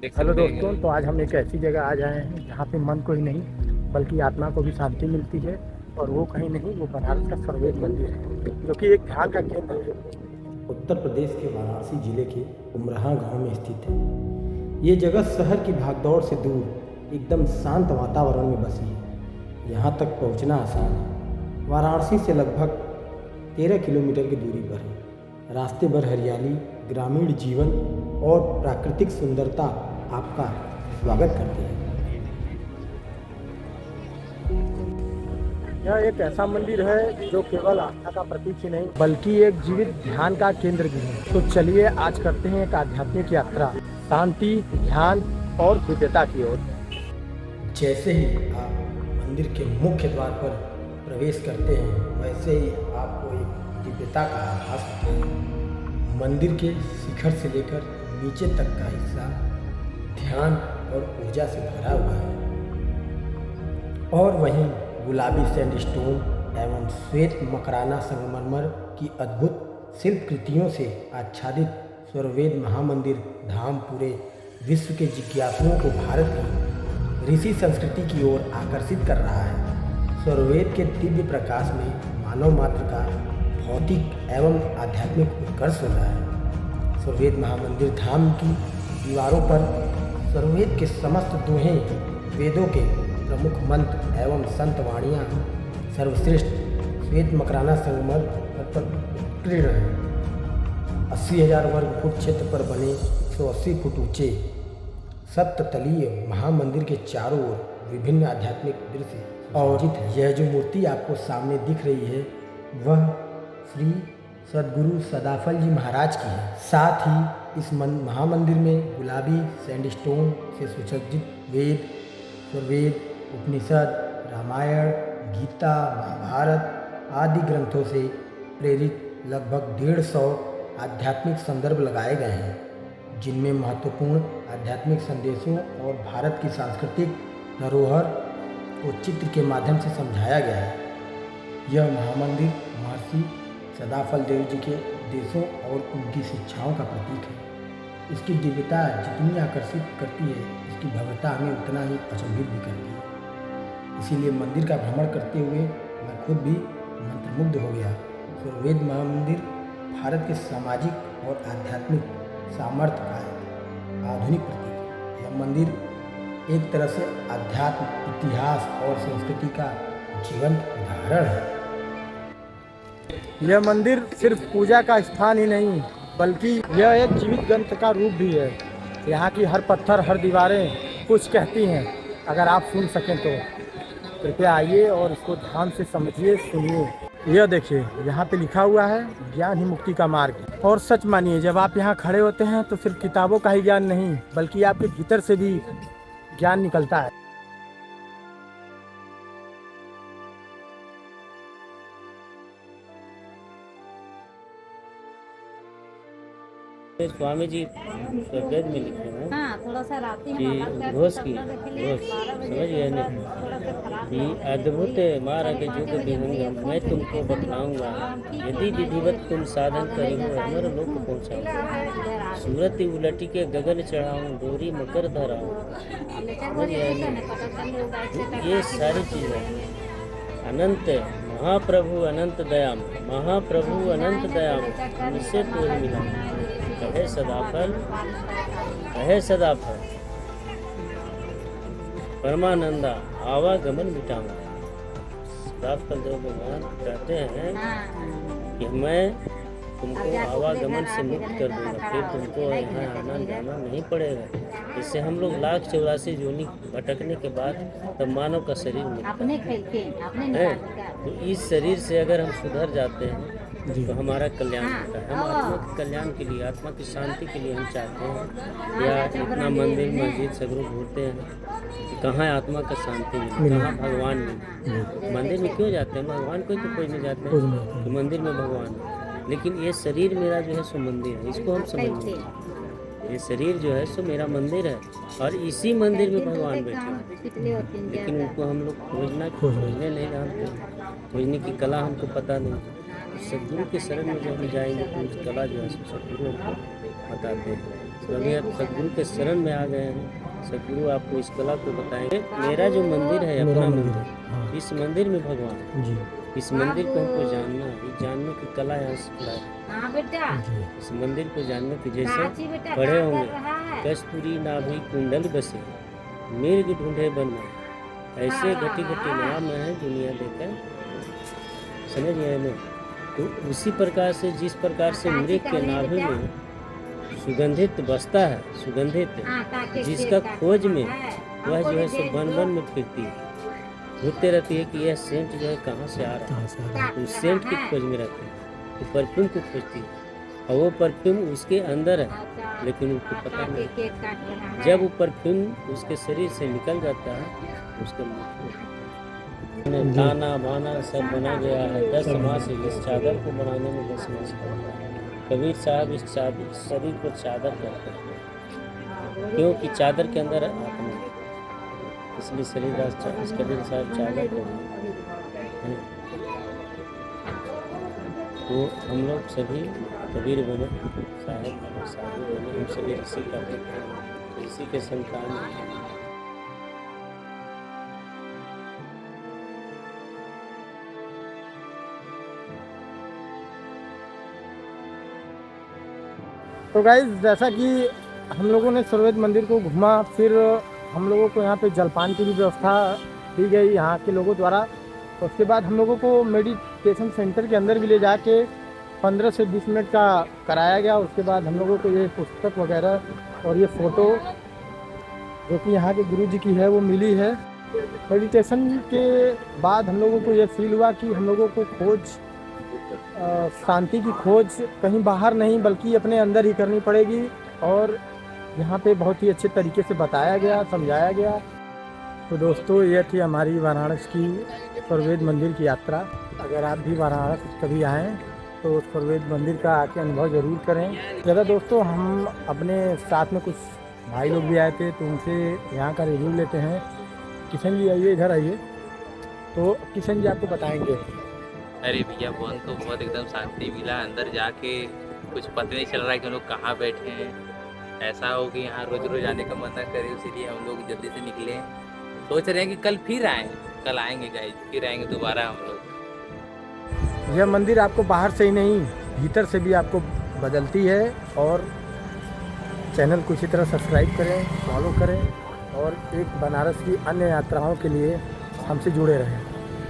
Hello दोस्तों, तो आज हम एक ऐसी जगह आ जाए हैं जहाँ पे मन को ही नहीं बल्कि आत्मा को भी शांति मिलती है। और वो कहीं नहीं, वो बनारस का सर्ववेद मंदिर है जो कि एक ध्यान का केंद्र है। उत्तर प्रदेश के वाराणसी जिले के उमरहा गांव में स्थित है। ये जगह शहर की भागदौड़ से दूर एकदम शांत वातावरण में बसी है। यहाँ तक पहुँचना आसान है। वाराणसी से लगभग 13 किलोमीटर की दूरी पर है। रास्ते भर हरियाली, ग्रामीण जीवन और प्राकृतिक सुंदरता आपका स्वागत करते हैं। यह एक ऐसा मंदिर है जो केवल आस्था का प्रतीक ही नहीं बल्कि एक जीवित ध्यान का केंद्र भी है। तो चलिए आज करते हैं एक आध्यात्मिक यात्रा शांति, ध्यान और दिव्यता की ओर। जैसे ही आप मंदिर के मुख्य द्वार पर प्रवेश करते हैं वैसे ही आपको एक दिव्यता का आभास होता है। मंदिर के शिखर से लेकर नीचे तक का हिस्सा ध्यान और ऊर्जा से भरा हुआ है। और वहीं गुलाबी सैंडस्टोन एवं श्वेत मकराना संगमरमर की अद्भुत शिल्प कृतियों से आच्छादित सर्ववेद महामंदिर धाम पूरे विश्व के जिज्ञासुओं को भारत की ऋषि संस्कृति की ओर आकर्षित कर रहा है। सर्ववेद के दिव्य प्रकाश में मानव मात्र का भौतिक एवं आध्यात्मिक उत्कर्ष हो रहा है। सर्ववेद महामंदिर धाम की दीवारों पर सर्ववेद के समस्त दोहें, वेदों के प्रमुख मंत्र एवं संत वाणियाँ सर्वश्रेष्ठ श्वेत मकराना संगमरमर पर उत्कीर्ण हैं। 80,000 वर्ग फुट क्षेत्र पर बने 180 फुट ऊंचे सप्ततलीय महामंदिर के चारों ओर विभिन्न आध्यात्मिक दृश्य और यह जो मूर्ति आपको सामने दिख रही है वह श्री सद्गुरु सदाफल जी महाराज की है। साथ ही इस महामंदिर में गुलाबी सैंडस्टोन से सुसज्जित वेद, सर्ववेद, उपनिषद, रामायण, गीता, महाभारत आदि ग्रंथों से प्रेरित लगभग 150 आध्यात्मिक संदर्भ लगाए गए हैं, जिनमें महत्वपूर्ण आध्यात्मिक संदेशों और भारत की सांस्कृतिक धरोहर को चित्र के माध्यम से समझाया गया है। यह महामंदिर महर्षि सदाफल देव जी के उपदेशों और उनकी शिक्षाओं का प्रतीक है। इसकी दिव्यता जितनी आकर्षित करती है, इसकी भव्यता हमें उतना ही अचंभित भी करती है। इसीलिए मंदिर का भ्रमण करते हुए मैं खुद भी मंत्रमुग्ध हो गया। सर्ववेद महामंदिर भारत के सामाजिक और आध्यात्मिक सामर्थ्य का एक आधुनिक प्रतीक है। यह मंदिर एक तरह से आध्यात्म, इतिहास और संस्कृति का जीवंत उदाहरण है। यह मंदिर सिर्फ पूजा का स्थान ही नहीं बल्कि यह एक जीवित ग्रंथ का रूप भी है। यहाँ की हर पत्थर, हर दीवारें कुछ कहती हैं। अगर आप सुन सकें तो कृपया आइए और इसको ध्यान से समझिए, सुनिए। यह देखिए, यहाँ पे लिखा हुआ है ज्ञान ही मुक्ति का मार्ग। और सच मानिए, जब आप यहाँ खड़े होते हैं तो सिर्फ किताबों का ही ज्ञान नहीं बल्कि आपके भीतर से भी ज्ञान निकलता है। स्वामी जी वेद में लिखे हैं थोड़ा सा कि घोष की घोष समझ गए ना कि अद्भुत मार्ग युग विहंगम मैं तुमको बतलाऊंगा यदि विधिवत तुम साधन करेंगे अमर लोक पहुँचाऊंगा सूरत उलटी के गगन चढ़ाऊं डोरी मकर धराऊं। समझ गए ना, ये सारी चीज़ें अनंत महाप्रभु अनंत दयाम, महाप्रभु अनंत दयाम तुमसे तो ही मिला कहे सदाफल, कहे सदाफल परमानंदा आवागमन मिटाऊंगा। सदाफल देव भगवान कहते हैं कि मैं तुमको आवागमन से मुक्त कर दूंगा, फिर तुमको यहाँ आना जाना नहीं पड़ेगा। इससे हम लोग 1,84,000 जोनी भटकने के बाद तब मानव का शरीर मिलता है। तो इस शरीर से अगर हम सुधर जाते हैं तो हमारा कल्याण होता है। हम आत्मा के कल्याण के लिए, आत्मा की शांति के लिए हम चाहते हैं या इतना मंदिर मस्जिद सगरों घूरते हैं कि कहाँ आत्मा का शांति मिले, कहाँ भगवान मिले। मंदिर में क्यों जाते हैं? भगवान को तो खोजने जाते हैं, तो मंदिर में भगवान है। लेकिन ये शरीर मेरा जो है सो मंदिर है, इसको हम समझें। ये शरीर जो है सो मेरा मंदिर है और इसी मंदिर में भगवान बैठे हैं। लेकिन उनको हम लोग खोजने नहीं जानते, खोजने की कला हमको पता नहीं। सद्गुरु के शरण में जब हम जाएंगे तो उस कला जो है सदगुरु हमको बताते हैं। तो अभी आप सदगुरु के शरण में आ गए हैं, सदगुरु आपको इस कला को बताएंगे। मेरा जो मंदिर है, मेरा अपना मंदिर मंदिर, है, हाँ। इस मंदिर में भगवान है। जी इस मंदिर को हमको जानना है, इस जानने की कला यहाँ सिखलाई। हाँ बेटा, जी इस मंदिर को जानने की जैसे प्राची बेटा पढ़े क्या कर होंगे, रहा है? कस्तूरी नाभि कुंडल बसे, मिर्ग ढूंढे बन में, ऐसे घटी घटी नाम है दुनिया देकर, समझ गए ना। तो उसी प्रकार से, जिस प्रकार से मृग के नाभि में सुगंधित बसता है, सुगंधित हाँ, ताकि जिसका शेर का खोज में है। वह हमको जो है भी सो भेज वन दो। वन में फिरती है, ढूंढते रहती है कि यह सेंट जो है कहाँ से आ रहा है। कहाँ से आ रहा है? काट उस रहा सेंट की है। खोज में रहते हैं, तो परफ्यूम को खोजती है, और वो परफ्यूम उसके अंदर है, अच्छा, लेकिन उसको पता काट के नहीं। केक काट रहा है। जब वो परफ्यूम उसके शरीर से निकल जाता है, उसका मृत्यु ताना बाना सब बना गया है। 10 मास इस चादर को बनाने में 10 मास लगता है। कबीर साहब इस शरीर को चादर कहते हैं, क्योंकि चादर के अंदर आत्मा है, इसलिए शरीर इस कबीर साहब चादर कहते हैं। तो हम लोग सभी कबीर बने, साहेब बने, साधु बने, हम सभी ऋषि कहते हैं, ऋषि के संतान हैं। तो गाइस, जैसा कि हम लोगों ने सर्ववेद मंदिर को घूमा, फिर हम लोगों को यहाँ पे जलपान की भी व्यवस्था दी गई यहाँ के लोगों द्वारा। उसके बाद हम लोगों को मेडिटेशन सेंटर के अंदर भी ले जाके 15 से 20 मिनट का कराया गया। उसके बाद हम लोगों को ये पुस्तक वगैरह और ये फ़ोटो जो कि यहाँ के गुरु जी की है वो मिली है। मेडिटेशन के बाद हम लोगों को ये फील हुआ कि हम लोगों को खोज शांति की खोज कहीं बाहर नहीं बल्कि अपने अंदर ही करनी पड़ेगी, और यहाँ पे बहुत ही अच्छे तरीके से बताया गया, समझाया गया। तो दोस्तों, ये थी हमारी वाराणसी की सर्ववेद मंदिर की यात्रा। अगर आप भी वाराणसी कभी आएँ तो सर्ववेद मंदिर का आके अनुभव ज़रूर करें। ज़्यादा दोस्तों, हम अपने साथ में कुछ भाई लोग भी आए थे, तो उनसे यहाँ का रिव्यू लेते हैं। किशन जी आइए, इधर आइए। तो किशन जी आपको बताएंगे। अरे भैया, बहुत एकदम शांति मिला। अंदर जाके कुछ पता नहीं चल रहा है कि हम लोग कहाँ बैठे हैं। ऐसा हो कि यहाँ रोज रोज आने का मन न करे, इसीलिए हम लोग जल्दी से निकले। सोच रहे हैं कि कल फिर आएँ, कल आएंगे गाइस, फिर आएंगे दोबारा हम लोग। यह मंदिर आपको बाहर से ही नहीं, भीतर से भी आपको बदलती है। और चैनल को इसी तरह सब्सक्राइब करें, फॉलो करें, और एक बनारस की अन्य यात्राओं के लिए हमसे जुड़े रहें।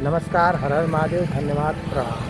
नमस्कार, हर हर महादेव, धन्यवाद, प्रणाम।